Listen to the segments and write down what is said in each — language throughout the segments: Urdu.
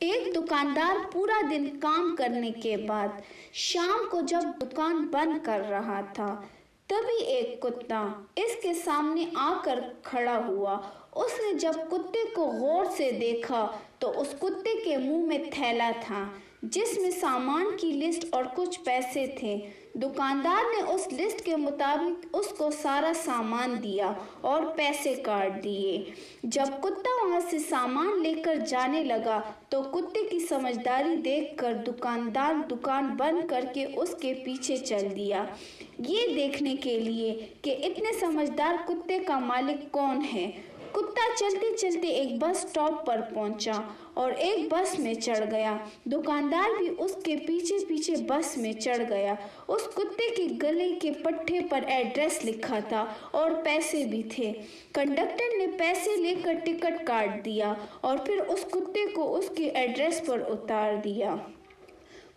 ایک دکاندار پورا دن کام کرنے کے بعد شام کو جب دکان بند کر رہا تھا تبھی ایک کتا اس کے سامنے آ کر کھڑا ہوا۔ اس نے جب کتے کو غور سے دیکھا تو اس کتے کے منہ میں تھیلا تھا جس میں سامان کی لسٹ اور کچھ پیسے تھے۔ دکاندار نے اس لسٹ کے مطابق اس کو سارا سامان دیا اور پیسے کاٹ دیے۔ جب کتا وہاں سے سامان لے کر جانے لگا تو کتے کی سمجھداری دیکھ کر دکاندار دکان بند کر کے اس کے پیچھے چل دیا، یہ دیکھنے کے لیے کہ اتنے سمجھدار کتے کا مالک کون ہے۔ کتا چلتے چلتے ایک بس اسٹاپ پر پہنچا اور ایک بس میں چڑھ گیا۔ دکاندار بھی اس کے پیچھے پیچھے بس میں چڑھ گیا۔ اس کتے کے گلے کے پٹھے پر ایڈریس لکھا تھا اور پیسے بھی تھے۔ کنڈکٹر نے پیسے لے کر ٹکٹ کاٹ دیا اور پھر اس کتے کو اس کے ایڈریس پر اتار دیا۔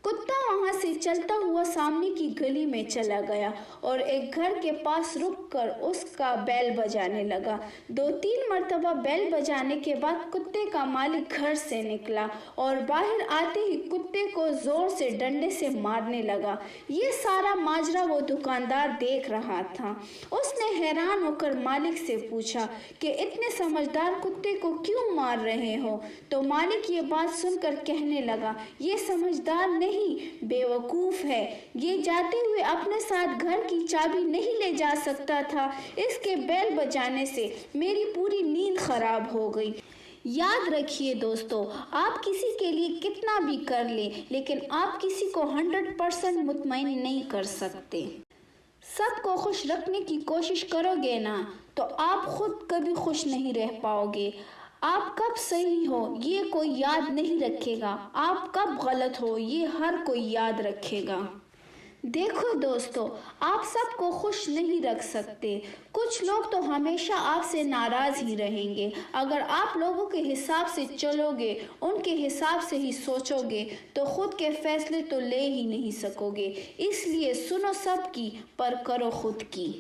کتا وہاں سے چلتا ہوا سامنے کی گلی میں چلا گیا اور ایک گھر کے پاس رک کر اس کا بیل بجانے لگا۔ 2-3 مرتبہ بیل بجانے کے بعد کتے کا مالک گھر سے نکلا اور باہر آتے ہی کتے کو زور سے ڈنڈے سے مارنے لگا۔ یہ سارا ماجرا وہ دکاندار دیکھ رہا تھا۔ اس نے حیران ہو کر مالک سے پوچھا کہ اتنے سمجھدار کتے کو کیوں مار رہے ہو؟ تو مالک یہ بات سن کر کہنے لگا، یہ سمجھدار نہیں، بے وقوف ہے۔ یہ جاتے ہوئے اپنے ساتھ گھر کی چابی نہیں لے جا سکتا تھا، اس کے بیل بجانے سے میری پوری نیند خراب ہو گئی۔ یاد رکھیے دوستو، آپ کسی کے لیے کتنا بھی کر لیں لیکن آپ کسی کو 100% مطمئن نہیں کر سکتے۔ سب کو خوش رکھنے کی کوشش کرو گے نا تو آپ خود کبھی خوش نہیں رہ پاؤ گے۔ آپ کب صحیح ہو یہ کوئی یاد نہیں رکھے گا، آپ کب غلط ہو یہ ہر کوئی یاد رکھے گا۔ دیکھو دوستو، آپ سب کو خوش نہیں رکھ سکتے، کچھ لوگ تو ہمیشہ آپ سے ناراض ہی رہیں گے۔ اگر آپ لوگوں کے حساب سے چلو گے، ان کے حساب سے ہی سوچو گے تو خود کے فیصلے تو لے ہی نہیں سکو گے۔ اس لیے سنو سب کی پر کرو خود کی۔